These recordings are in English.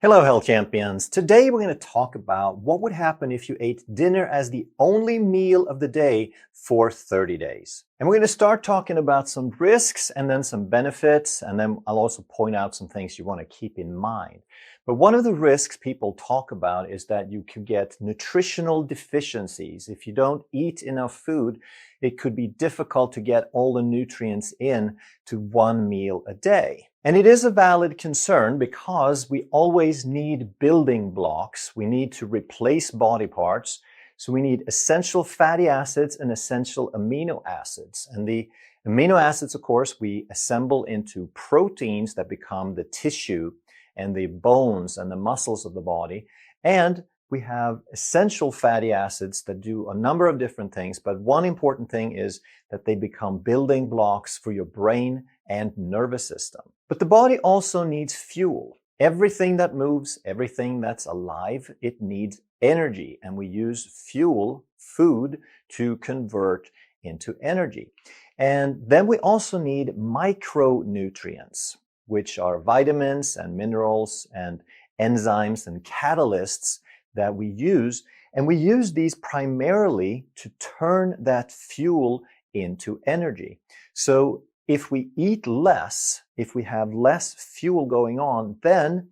Hello, health champions. Today we're going to talk about what would happen if you ate dinner as the only meal of the day for 30 days. And we're going to start talking about some risks and then some benefits, and then I'll also point out some things you want to keep in mind. But one of the risks people talk about is that you could get nutritional deficiencies. If you don't eat enough food, it could be difficult to get all the nutrients in to one meal a day. And it is a valid concern because we always need building blocks. We need to replace body parts. So we need essential fatty acids and essential amino acids. And the amino acids, of course, we assemble into proteins that become the tissue and the bones and the muscles of the body. And we have essential fatty acids that do a number of different things. But one important thing is that they become building blocks for your brain and nervous system. But the body also needs fuel. Everything that moves, everything that's alive, it needs energy. And we use fuel, food, to convert into energy. And then we also need micronutrients, which are vitamins and minerals and enzymes and catalysts that we use. And we use these primarily to turn that fuel into energy. So if we eat less, if we have less fuel going on, then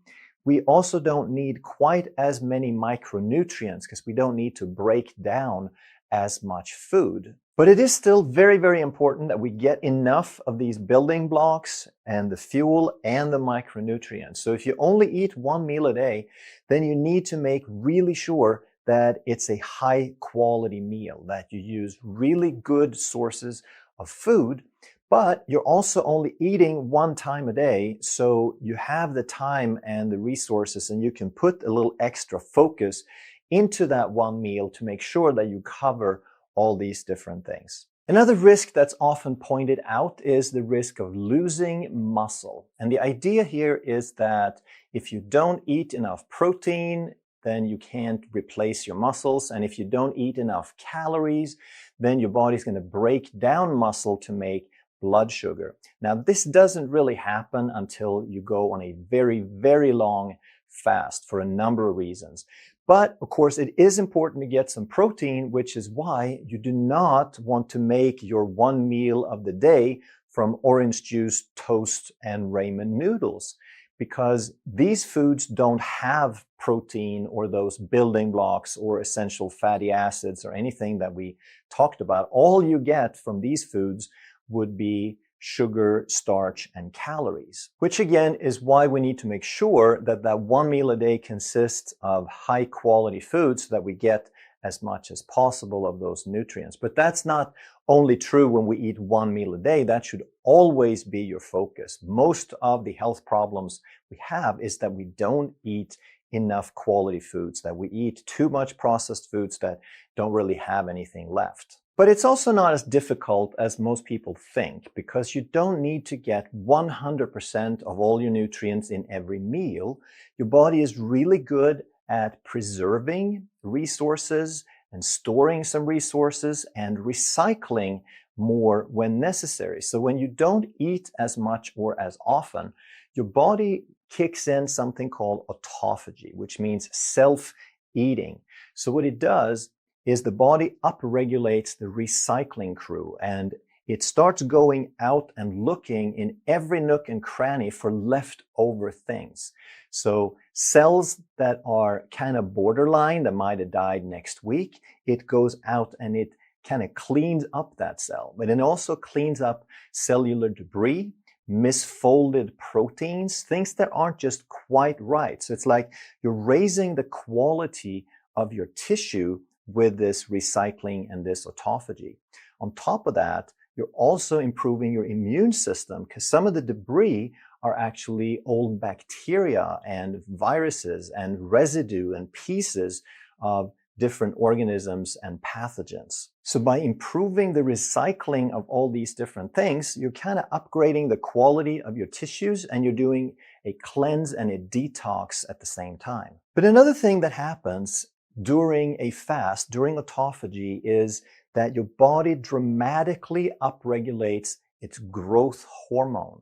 we also don't need quite as many micronutrients because we don't need to break down as much food. But it is still very, very important that we get enough of these building blocks and the fuel and the micronutrients. So if you only eat one meal a day, then you need to make really sure that it's a high quality meal, that you use really good sources of food. But you're also only eating one time a day, so you have the time and the resources, and you can put a little extra focus into that one meal to make sure that you cover all these different things. Another risk that's often pointed out is the risk of losing muscle. And the idea here is that if you don't eat enough protein, then you can't replace your muscles. And if you don't eat enough calories, then your body's going to break down muscle to make blood sugar. Now, this doesn't really happen until you go on a very, very long fast for a number of reasons. But of course, it is important to get some protein, which is why you do not want to make your one meal of the day from orange juice, toast, and ramen noodles, because these foods don't have protein or those building blocks or essential fatty acids or anything that we talked about. All you get from these foods would be sugar, starch, and calories, which again is why we need to make sure that that one meal a day consists of high quality foods so that we get as much as possible of those nutrients. But that's not only true when we eat one meal a day. That should always be your focus. Most of the health problems we have is that we don't eat enough quality foods, that we eat too much processed foods that don't really have anything left. But it's also not as difficult as most people think, because you don't need to get 100% of all your nutrients in every meal. Your body is really good at preserving resources and storing some resources and recycling more when necessary. So when you don't eat as much or as often, your body kicks in something called autophagy, which means self-eating. So what it does is the body upregulates the recycling crew, and it starts going out and looking in every nook and cranny for leftover things. So cells that are kind of borderline, that might have died next week, it goes out and it kind of cleans up that cell. But it also cleans up cellular debris, misfolded proteins, things that aren't just quite right. So it's like you're raising the quality of your tissue with this recycling and this autophagy. On top of that, you're also improving your immune system, because some of the debris are actually old bacteria and viruses and residue and pieces of different organisms and pathogens. So by improving the recycling of all these different things, you're kind of upgrading the quality of your tissues, and you're doing a cleanse and a detox at the same time. But another thing that happens during a fast, during autophagy, is that your body dramatically upregulates its growth hormone.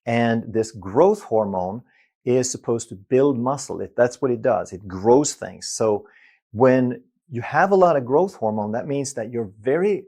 And this growth hormone is supposed to build muscle. That's what it does. It grows things. So when you have a lot of growth hormone, that means that you're very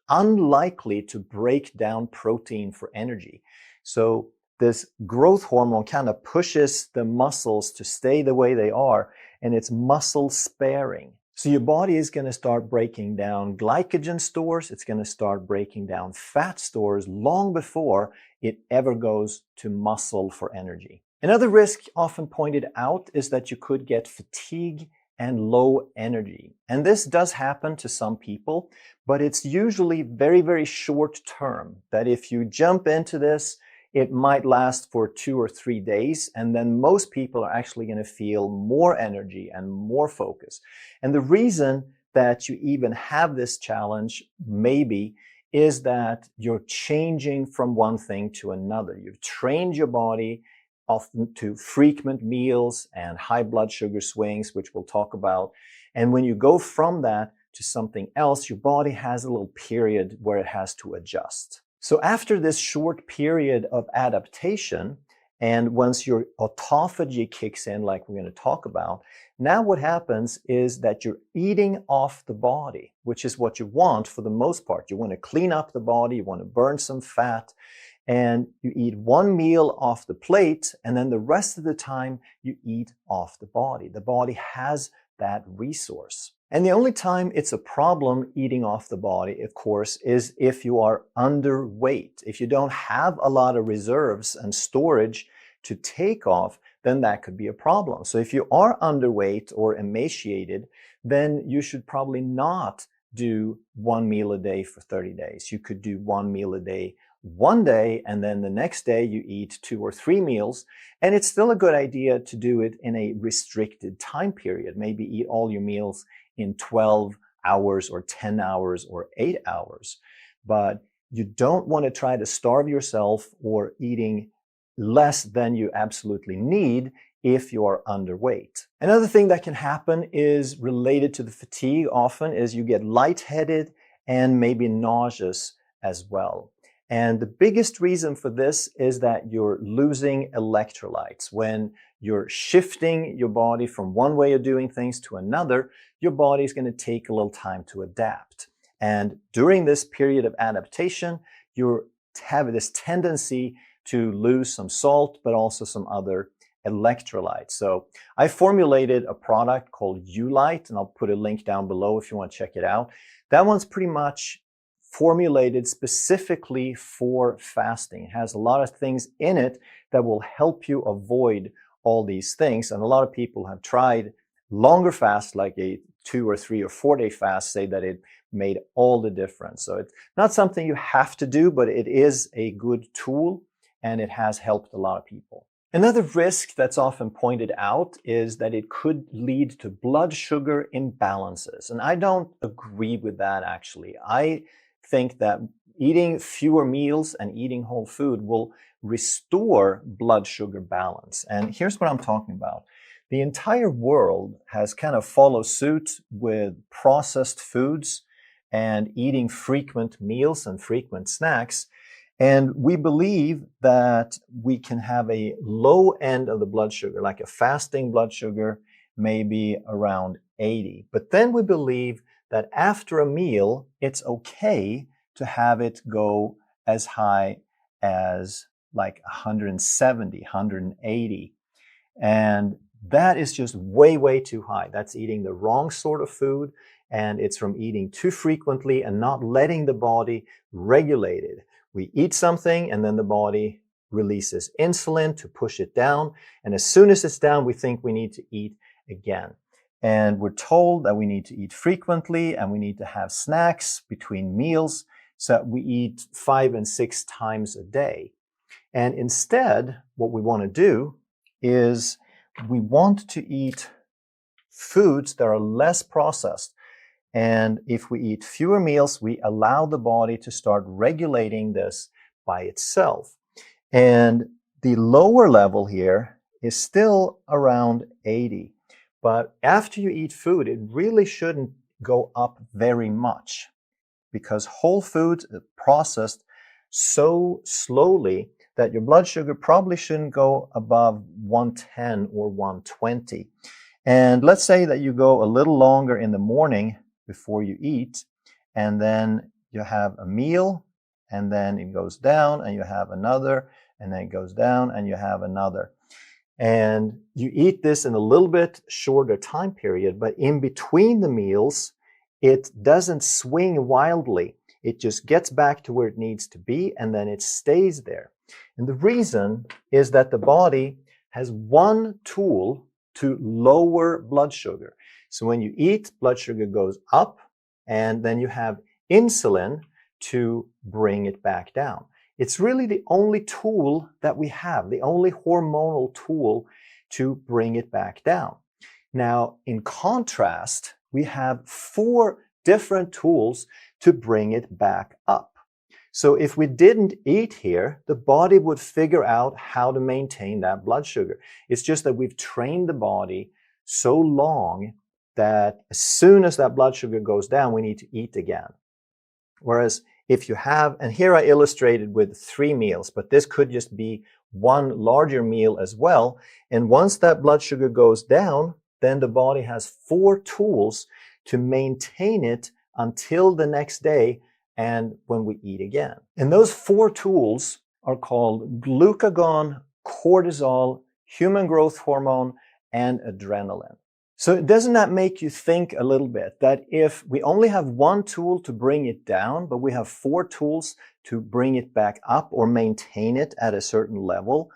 unlikely to break down protein for energy. So this growth hormone kind of pushes the muscles to stay the way they are, and it's muscle sparing. So your body is going to start breaking down glycogen stores. It's going to start breaking down fat stores long before it ever goes to muscle for energy. Another risk often pointed out is that you could get fatigue and low energy. And this does happen to some people, but it's usually very, very short term. That if you jump into this, it might last for 2 or 3 days, and then most people are actually going to feel more energy and more focus. And the reason that you even have this challenge, maybe, is that you're changing from one thing to another. You've trained your body often to frequent meals and high blood sugar swings, which we'll talk about. And when you go from that to something else, your body has a little period where it has to adjust. So after this short period of adaptation, and once your autophagy kicks in, like we're going to talk about, now what happens is that you're eating off the body, which is what you want for the most part. You want to clean up the body, you want to burn some fat, and you eat one meal off the plate, and then the rest of the time you eat off the body. The body has that resource. And the only time it's a problem eating off the body, of course, is if you are underweight. If you don't have a lot of reserves and storage to take off, then that could be a problem. So if you are underweight or emaciated, then you should probably not do one meal a day for 30 days. You could do one meal a day one day, and then the next day you eat 2 or 3 meals. And it's still a good idea to do it in a restricted time period. Maybe eat all your meals in 12 hours or 10 hours or 8 hours. But you don't want to try to starve yourself or eating less than you absolutely need if you are underweight. Another thing that can happen is related to the fatigue often is you get lightheaded and maybe nauseous as well. And the biggest reason for this is that you're losing electrolytes. When you're shifting your body from one way of doing things to another, your body is going to take a little time to adapt. And during this period of adaptation, you have this tendency to lose some salt, but also some other electrolytes. So I formulated a product called Ulite, and I'll put a link down below if you want to check it out. That one's pretty much formulated specifically for fasting. It has a lot of things in it that will help you avoid all these things. And a lot of people have tried longer fasts, like a 2 or 3 or 4 day fast, say that it made all the difference. So it's not something you have to do, but it is a good tool and it has helped a lot of people. Another risk that's often pointed out is that it could lead to blood sugar imbalances. And I don't agree with that, actually. I think that eating fewer meals and eating whole food will restore blood sugar balance. And here's what I'm talking about. The entire world has kind of followed suit with processed foods and eating frequent meals and frequent snacks. And we believe that we can have a low end of the blood sugar, like a fasting blood sugar, maybe around 80. But then we believe that after a meal, it's okay to have it go as high as like 170, 180. And that is just way, way too high. That's eating the wrong sort of food, and it's from eating too frequently and not letting the body regulate it. We eat something and then the body releases insulin to push it down. And as soon as it's down, we think we need to eat again. And we're told that we need to eat frequently and we need to have snacks between meals so that we eat 5 and 6 times a day. And instead, what we want to do is we want to eat foods that are less processed. And if we eat fewer meals, we allow the body to start regulating this by itself. And the lower level here is still around 80. But after you eat food, it really shouldn't go up very much because whole foods are processed so slowly that your blood sugar probably shouldn't go above 110 or 120. And let's say that you go a little longer in the morning before you eat, and then you have a meal, and then it goes down, and you have another, and then it goes down, and you have another. And you eat this in a little bit shorter time period, but in between the meals, it doesn't swing wildly. It just gets back to where it needs to be, and then it stays there. And the reason is that the body has one tool to lower blood sugar. So when you eat, blood sugar goes up, and then you have insulin to bring it back down. It's really the only tool that we have, the only hormonal tool to bring it back down. Now, in contrast, we have 4 different tools to bring it back up. So if we didn't eat here, the body would figure out how to maintain that blood sugar. It's just that we've trained the body so long that as soon as that blood sugar goes down, we need to eat again. Whereas if you have, and here I illustrated with 3 meals, but this could just be one larger meal as well. And once that blood sugar goes down, then the body has 4 tools to maintain it until the next day and when we eat again. And those 4 tools are called glucagon, cortisol, human growth hormone, and adrenaline. So doesn't that make you think a little bit that if we only have one tool to bring it down, but we have 4 tools to bring it back up or maintain it at a certain level,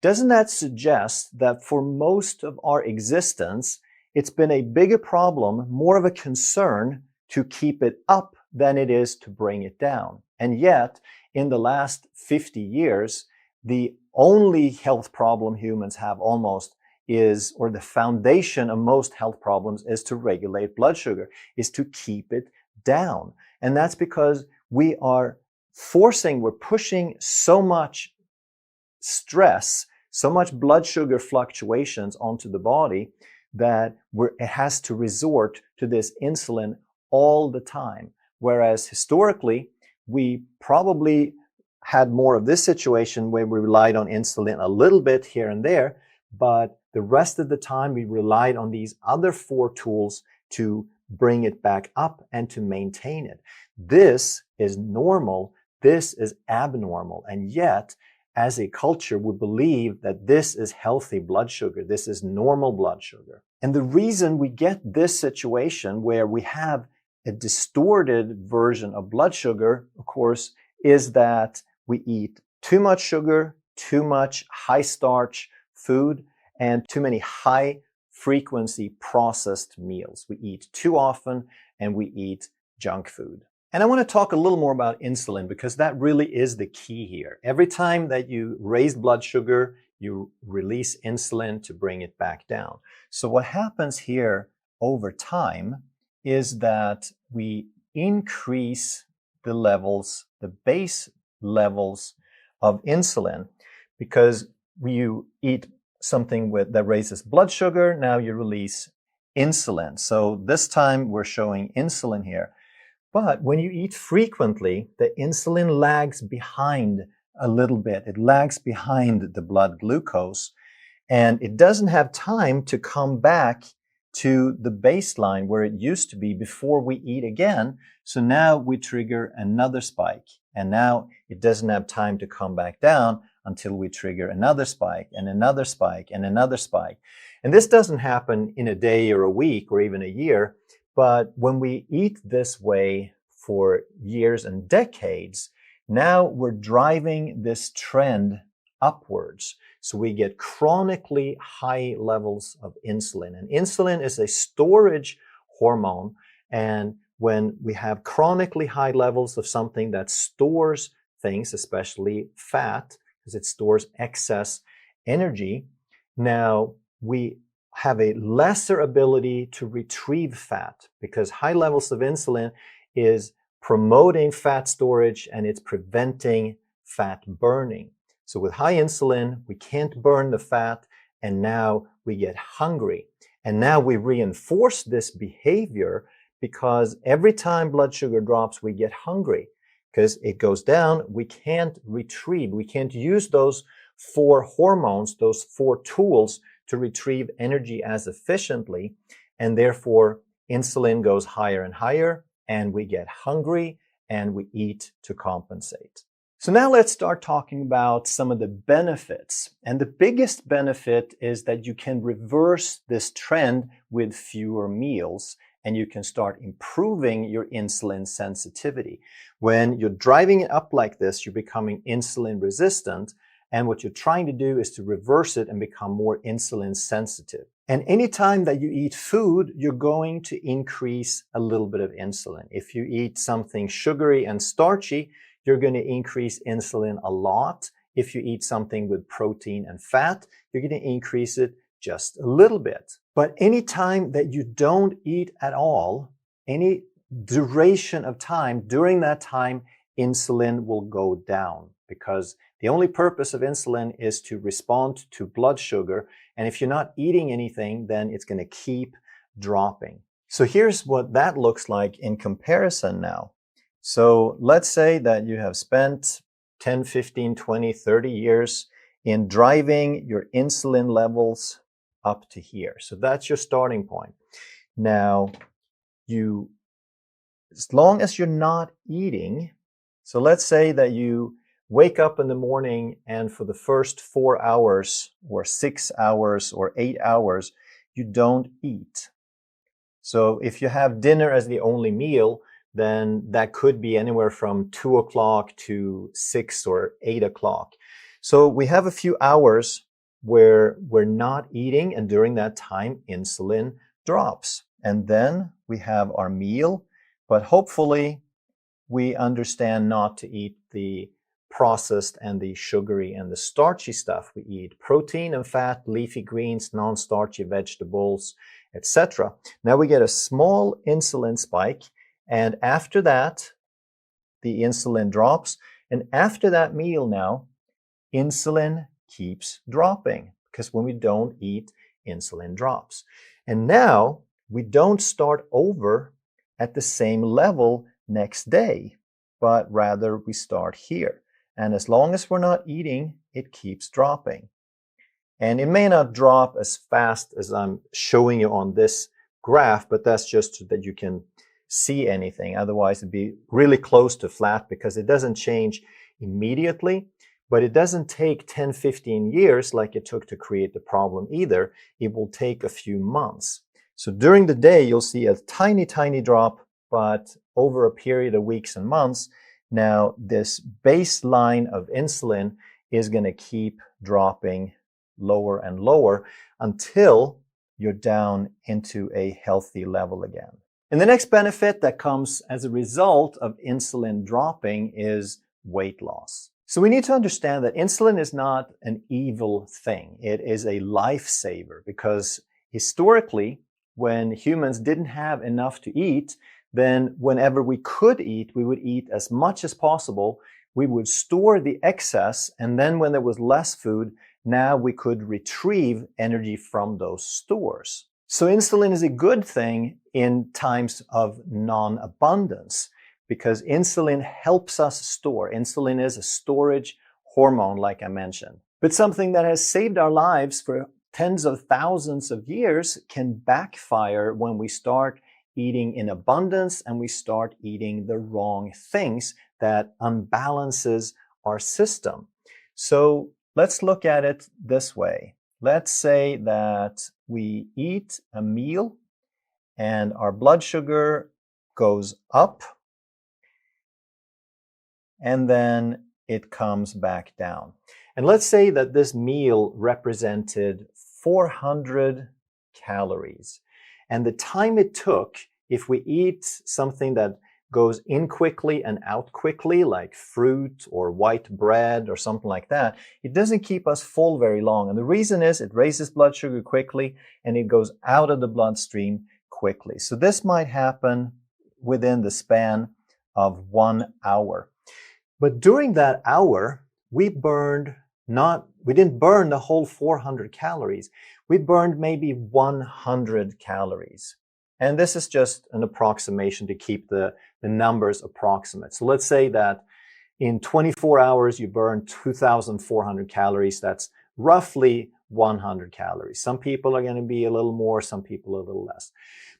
doesn't that suggest that for most of our existence, it's been a bigger problem, more of a concern to keep it up than it is to bring it down? And yet, in the last 50 years, the only health problem humans have almost is, or the foundation of most health problems is to regulate blood sugar, is to keep it down. And that's because we're pushing so much stress, so much blood sugar fluctuations onto the body that it has to resort to this insulin all the time. Whereas historically, we probably had more of this situation where we relied on insulin a little bit here and there, but the rest of the time we relied on these other 4 tools to bring it back up and to maintain it. This is normal. This is abnormal. And yet, as a culture, we believe that this is healthy blood sugar. This is normal blood sugar. And the reason we get this situation where we have a distorted version of blood sugar, of course, is that we eat too much sugar, too much high starch food, and too many high frequency processed meals. We eat too often and we eat junk food. And I want to talk a little more about insulin because that really is the key here. Every time that you raise blood sugar, you release insulin to bring it back down. So what happens here over time is that we increase the levels, the base levels of insulin, because you eat something that raises blood sugar, now you release insulin. So this time we're showing insulin here. But when you eat frequently, the insulin lags behind a little bit. It lags behind the blood glucose, and it doesn't have time to come back to the baseline where it used to be before we eat again. So now we trigger another spike, and now it doesn't have time to come back down until we trigger another spike and another spike and another spike. And this doesn't happen in a day or a week or even a year, but when we eat this way for years and decades, now we're driving this trend upwards. So we get chronically high levels of insulin. And insulin is a storage hormone. And when we have chronically high levels of something that stores things, especially fat, because it stores excess energy, now we have a lesser ability to retrieve fat because high levels of insulin is promoting fat storage and it's preventing fat burning. So with high insulin, we can't burn the fat, and now we get hungry. And now we reinforce this behavior because every time blood sugar drops, we get hungry. because it goes down, we can't retrieve, we can't use those 4 hormones, those 4 tools to retrieve energy as efficiently, and therefore insulin goes higher and higher, and we get hungry, and we eat to compensate. So now let's start talking about some of the benefits. And the biggest benefit is that you can reverse this trend with fewer meals, and you can start improving your insulin sensitivity. When you're driving it up like this, you're becoming insulin resistant, and what you're trying to do is to reverse it and become more insulin sensitive. And anytime that you eat food, you're going to increase a little bit of insulin. If you eat something sugary and starchy, you're going to increase insulin a lot. If you eat something with protein and fat, you're going to increase it just a little bit. But anytime that you don't eat at all, any duration of time, during that time, insulin will go down, because the only purpose of insulin is to respond to blood sugar. And if you're not eating anything, then it's going to keep dropping. So here's what that looks like in comparison now. So let's say that you have spent 10, 15, 20, 30 years in driving your insulin levels up to here. So that's your starting point. Now, as long as you're not eating, so let's say that you wake up in the morning and for the first 4 hours or 6 hours or 8 hours, you don't eat. So if you have dinner as the only meal, then that could be anywhere from 2 o'clock to 6 or 8 o'clock. So we have a few hours where we're not eating, and during that time, insulin drops. And then we have our meal, but hopefully we understand not to eat the processed and the sugary and the starchy stuff. We eat protein and fat, leafy greens, non-starchy vegetables, etc. Now we get a small insulin spike, and after that, the insulin drops. And after that meal now, insulin keeps dropping, because when we don't eat, insulin drops. And now we don't start over at the same level next day, but rather we start here. And as long as we're not eating, it keeps dropping. And it may not drop as fast as I'm showing you on this graph, but that's just so that you can see anything. Otherwise, it'd be really close to flat, because it doesn't change immediately, but it doesn't take 10, 15 years like it took to create the problem either. It will take a few months. So during the day, you'll see a tiny, tiny drop, but over a period of weeks and months, now this baseline of insulin is going to keep dropping lower and lower until you're down into a healthy level again. And the next benefit that comes as a result of insulin dropping is weight loss. So we need to understand that insulin is not an evil thing. It is a lifesaver, because historically, when humans didn't have enough to eat, then whenever we could eat, we would eat as much as possible. We would store the excess, and then when there was less food, now we could retrieve energy from those stores. So insulin is a good thing in times of non-abundance, because insulin helps us store. Insulin is a storage hormone, like I mentioned. But something that has saved our lives for tens of thousands of years can backfire when we start eating in abundance and we start eating the wrong things that unbalances our system. So let's look at it this way. Let's say that we eat a meal and our blood sugar goes up, and then it comes back down. And let's say that this meal represented 400 calories. And the time it took, if we eat something that goes in quickly and out quickly, like fruit or white bread or something like that, it doesn't keep us full very long. And the reason is it raises blood sugar quickly and it goes out of the bloodstream quickly. So this might happen within the span of 1 hour. But during that hour, we didn't burn the whole 400 calories. We burned maybe 100 calories. And this is just an approximation to keep the numbers approximate. So let's say that in 24 hours, you burn 2,400 calories. That's roughly 100 calories. Some people are going to be a little more, some people a little less.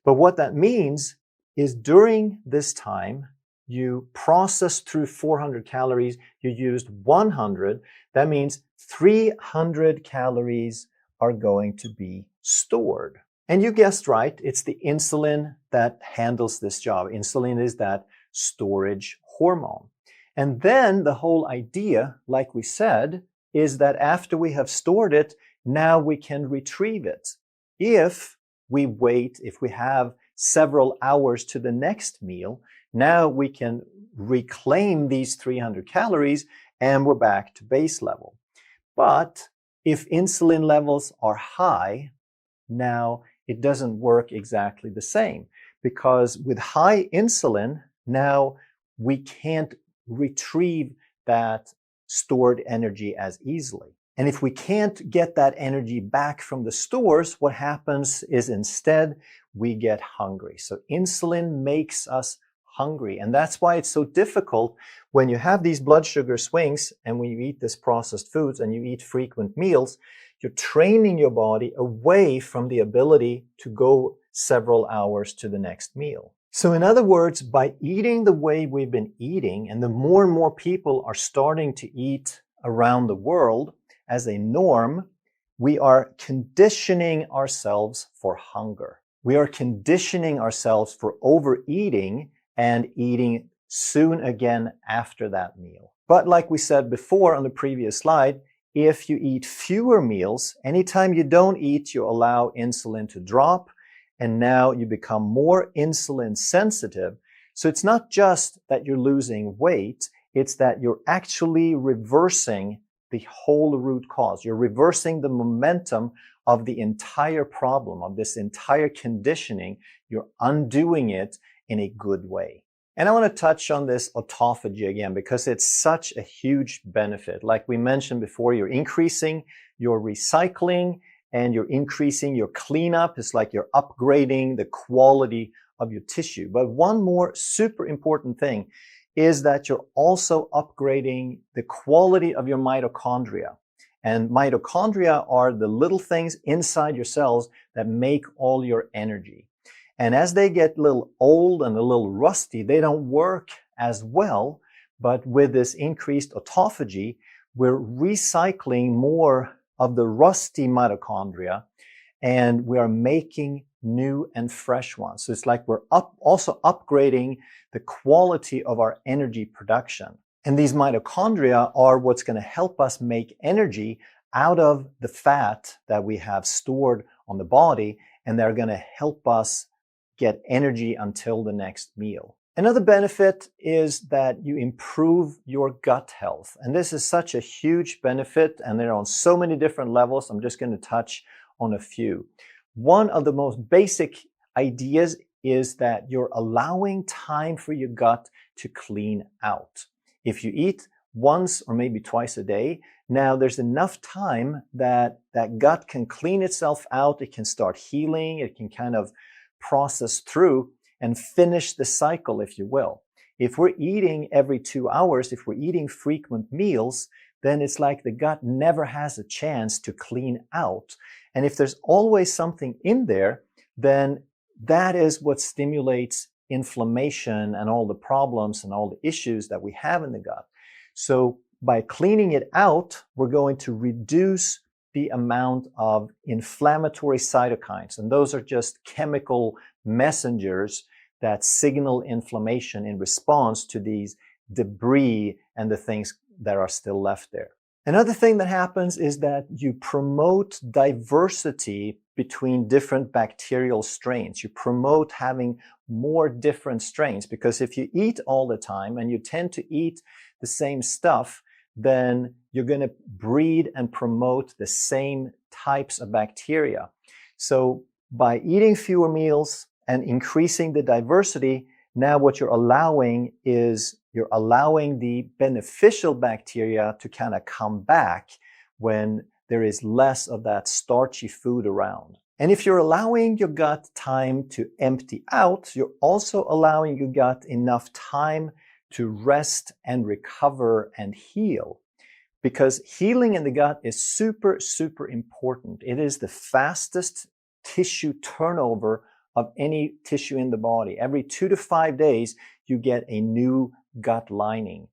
But what that means is during this time, you processed through 400 calories, you used 100. That means 300 calories are going to be stored. And you guessed right, it's the insulin that handles this job. Insulin is that storage hormone. And then the whole idea, like we said, is that after we have stored it, now we can retrieve it. If we wait, if we have several hours to the next meal, now we can reclaim these 300 calories and we're back to base level. But if insulin levels are high, now it doesn't work exactly the same, because with high insulin, now we can't retrieve that stored energy as easily. And if we can't get that energy back from the stores, what happens is instead we get hungry. So insulin makes us hungry. And that's why it's so difficult when you have these blood sugar swings and when you eat this processed foods and you eat frequent meals, you're training your body away from the ability to go several hours to the next meal. So in other words, by eating the way we've been eating, and the more and more people are starting to eat around the world as a norm, we are conditioning ourselves for hunger. We are conditioning ourselves for overeating and eating soon again after that meal. But like we said before on the previous slide, if you eat fewer meals, anytime you don't eat, you allow insulin to drop, and now you become more insulin sensitive. So it's not just that you're losing weight, it's that you're actually reversing the whole root cause. You're reversing the momentum of the entire problem, of this entire conditioning. You're undoing it in a good way. And I want to touch on this autophagy again because it's such a huge benefit. Like we mentioned before, you're increasing your recycling and you're increasing your cleanup. It's like you're upgrading the quality of your tissue. But one more super important thing is that you're also upgrading the quality of your mitochondria. And mitochondria are the little things inside your cells that make all your energy. And as they get a little old and a little rusty, they don't work as well. But with this increased autophagy, we're recycling more of the rusty mitochondria and we are making new and fresh ones. So it's like we're also upgrading the quality of our energy production. And these mitochondria are what's going to help us make energy out of the fat that we have stored on the body, and they're going to help us get energy until the next meal. Another benefit is that you improve your gut health. And this is such a huge benefit, and they're on so many different levels. I'm just going to touch on a few. One of the most basic ideas is that you're allowing time for your gut to clean out. If you eat once or maybe twice a day, now there's enough time that that gut can clean itself out. It can start healing. It can kind of process through and finish the cycle, if you will. If we're eating every 2 hours, if we're eating frequent meals, then it's like the gut never has a chance to clean out. And if there's always something in there, then that is what stimulates inflammation and all the problems and all the issues that we have in the gut. So by cleaning it out, we're going to reduce the amount of inflammatory cytokines. And those are just chemical messengers that signal inflammation in response to these debris and the things that are still left there. Another thing that happens is that you promote diversity between different bacterial strains. You promote having more different strains, because if you eat all the time and you tend to eat the same stuff, then you're going to breed and promote the same types of bacteria. So by eating fewer meals and increasing the diversity, now what you're allowing is you're allowing the beneficial bacteria to kind of come back when there is less of that starchy food around. And if you're allowing your gut time to empty out, you're also allowing your gut enough time to rest and recover and heal. Because healing in the gut is super, super important. It is the fastest tissue turnover of any tissue in the body. Every 2 to 5 days, you get a new gut lining.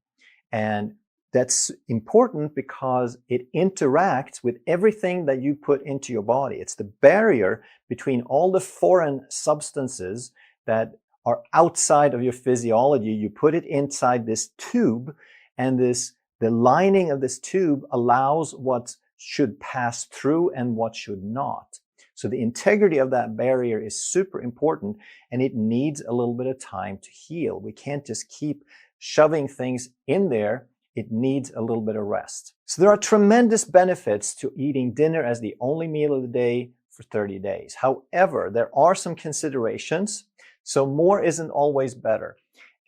And that's important because it interacts with everything that you put into your body. It's the barrier between all the foreign substances that are outside of your physiology. You put it inside this tube, and the lining of this tube allows what should pass through and what should not. So the integrity of that barrier is super important, and it needs a little bit of time to heal. We can't just keep shoving things in there. It needs a little bit of rest. So there are tremendous benefits to eating dinner as the only meal of the day for 30 days. However, there are some considerations. So more isn't always better.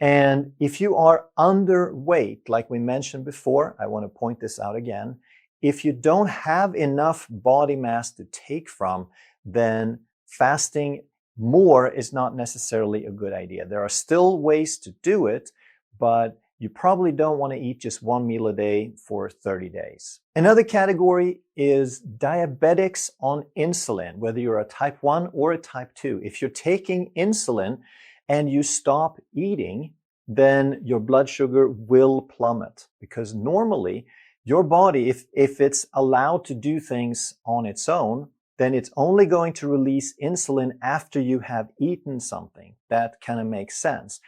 And if you are underweight, like we mentioned before, I want to point this out again. If you don't have enough body mass to take from, then fasting more is not necessarily a good idea. There are still ways to do it, but you probably don't want to eat just one meal a day for 30 days. Another category is diabetics on insulin, whether you're a type 1 or a type 2. If you're taking insulin and you stop eating, then your blood sugar will plummet, because normally your body, if it's allowed to do things on its own, then it's only going to release insulin after you have eaten something. That kind of makes sense.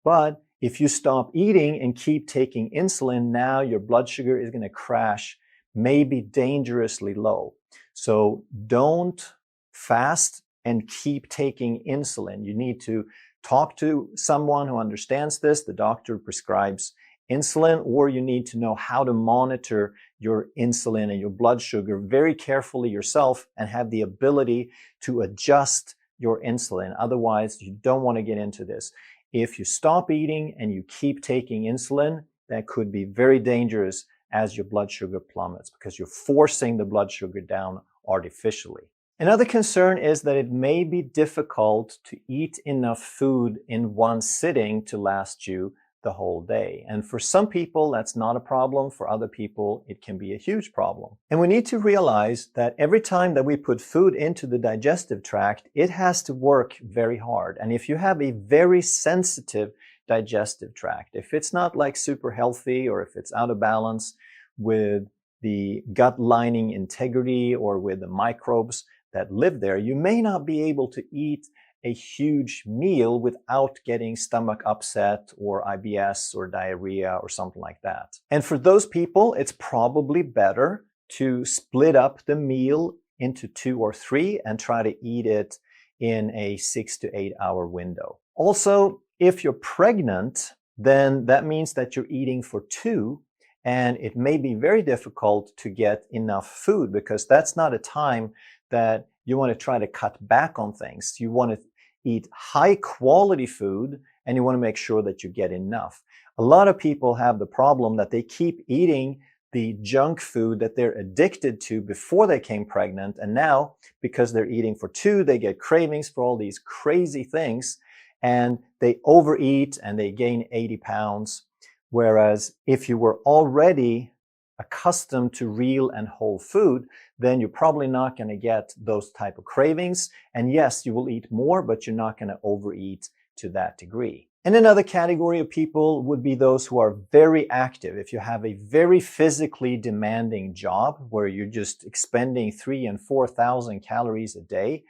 But if you stop eating and keep taking insulin, now your blood sugar is going to crash, maybe dangerously low. So don't fast and keep taking insulin. You need to talk to someone who understands this. The doctor prescribes insulin, or you need to know how to monitor your insulin and your blood sugar very carefully yourself and have the ability to adjust your insulin. Otherwise, you don't want to get into this. If you stop eating and you keep taking insulin, that could be very dangerous as your blood sugar plummets, because you're forcing the blood sugar down artificially. Another concern is that it may be difficult to eat enough food in one sitting to last you the whole day. And for some people, that's not a problem. For other people, it can be a huge problem. And we need to realize that every time that we put food into the digestive tract, it has to work very hard. And if you have a very sensitive digestive tract, if it's not like super healthy, or if it's out of balance with the gut lining integrity or with the microbes that live there, you may not be able to eat a huge meal without getting stomach upset or IBS or diarrhea or something like that. And for those people, it's probably better to split up the meal into 2 or 3 and try to eat it in a 6 to 8 hour window. Also, if you're pregnant, then that means that you're eating for 2, and it may be very difficult to get enough food, because that's not a time that you want to try to cut back on things. You want to eat high quality food, and you want to make sure that you get enough. A lot of people have the problem that they keep eating the junk food that they're addicted to before they came pregnant, and now, because they're eating for 2, they get cravings for all these crazy things, and they overeat and they gain 80 pounds. Whereas if you were already accustomed to real and whole food, then you're probably not going to get those type of cravings. And yes, you will eat more, but you're not going to overeat to that degree. And another category of people would be those who are very active. If you have a very physically demanding job where you're just expending 3,000 and 4,000 calories a day,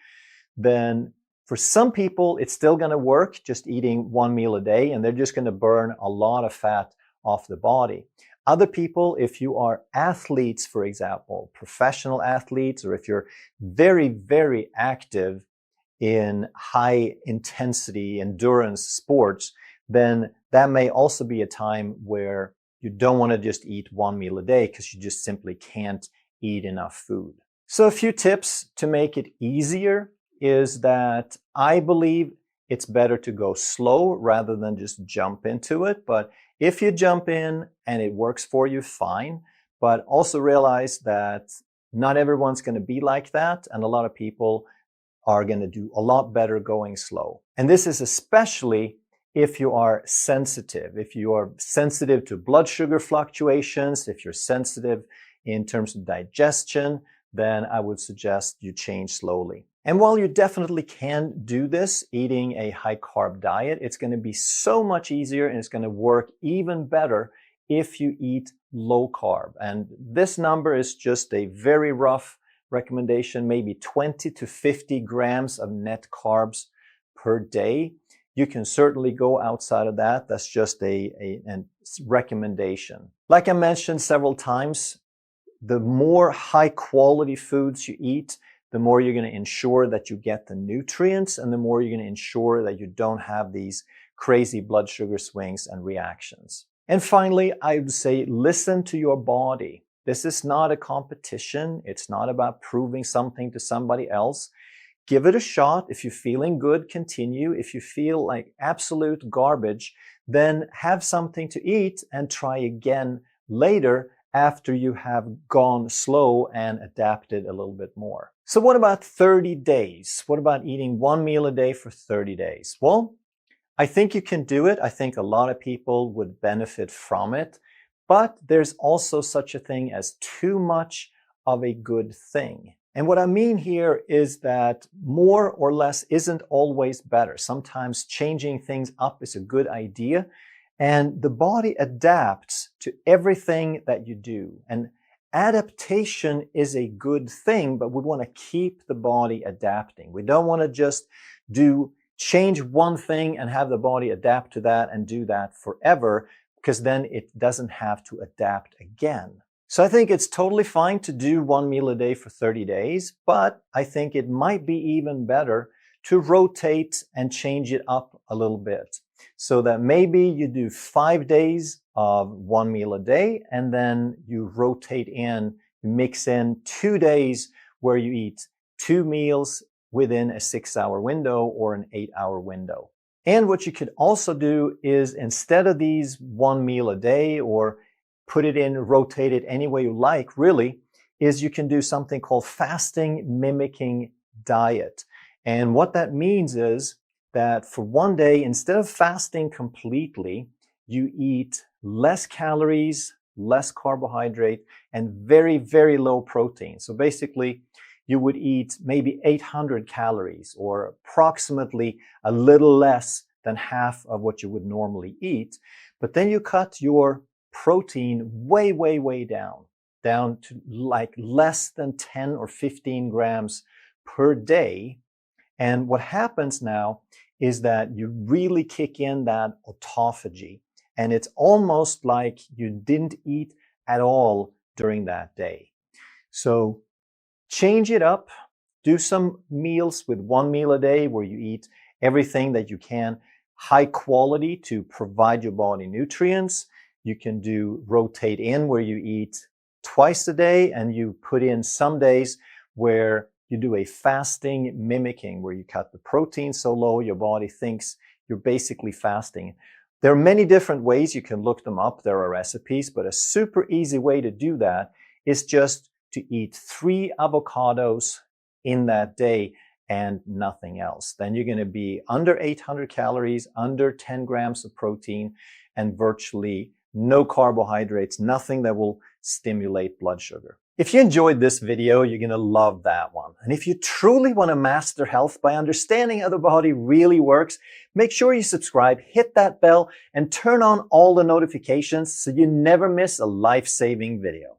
then for some people, it's still going to work just eating 1 meal a day, and they're just going to burn a lot of fat off the body. Other people, if you are athletes, for example, professional athletes, or if you're very, very active in high intensity endurance sports, then that may also be a time where you don't want to just eat 1 meal a day, because you just simply can't eat enough food. So a few tips to make it easier is that I believe it's better to go slow rather than just jump into it. But if you jump in and it works for you, fine. But also realize that not everyone's going to be like that, and a lot of people are going to do a lot better going slow. And this is especially if you are sensitive. If you are sensitive to blood sugar fluctuations, if you're sensitive in terms of digestion, then I would suggest you change slowly. And while you definitely can do this, eating a high carb diet, it's going to be so much easier and it's going to work even better if you eat low carb. And this number is just a very rough recommendation, maybe 20 to 50 grams of net carbs per day. You can certainly go outside of that. That's just a recommendation. Like I mentioned several times, the more high quality foods you eat, the more you're going to ensure that you get the nutrients and the more you're going to ensure that you don't have these crazy blood sugar swings and reactions. And finally, I would say listen to your body. This is not a competition. It's not about proving something to somebody else. Give it a shot. If you're feeling good, continue. If you feel like absolute garbage, then have something to eat and try again later after you have gone slow and adapted a little bit more. So what about 30 days? What about eating one meal a day for 30 days? Well, I think you can do it. I think a lot of people would benefit from it, but there's also such a thing as too much of a good thing. And what I mean here is that more or less isn't always better. Sometimes changing things up is a good idea. And the body adapts to everything that you do. And adaptation is a good thing, but we want to keep the body adapting. We don't want to just change one thing and have the body adapt to that and do that forever, because then it doesn't have to adapt again. So I think it's totally fine to do one meal a day for 30 days, but I think it might be even better to rotate and change it up a little bit. So that maybe you do 5 days of one meal a day, and then you rotate in, mix in 2 days where you eat 2 meals within a 6-hour window or an 8-hour window. And what you could also do is, instead of these one meal a day, or put it in, rotate it any way you like, really, is you can do something called fasting mimicking diet. And what that means is that for one day, instead of fasting completely, you eat less calories, less carbohydrate, and very, very low protein. So basically, you would eat maybe 800 calories, or approximately a little less than half of what you would normally eat. But then you cut your protein way, way, way down to like less than 10 or 15 grams per day. And what happens now is that you really kick in that autophagy. And it's almost like you didn't eat at all during that day. So change it up. Do some meals with one meal a day where you eat everything that you can, high quality, to provide your body nutrients. You can do rotate in where you eat twice a day, and you put in some days where you do a fasting mimicking, where you cut the protein so low your body thinks you're basically fasting. There are many different ways. You can look them up. There are recipes, but a super easy way to do that is just to eat 3 avocados in that day and nothing else. Then you're going to be under 800 calories, under 10 grams of protein, and virtually no carbohydrates, nothing that will stimulate blood sugar. If you enjoyed this video, you're going to love that one. And if you truly want to master health by understanding how the body really works, make sure you subscribe, hit that bell, and turn on all the notifications so you never miss a life-saving video.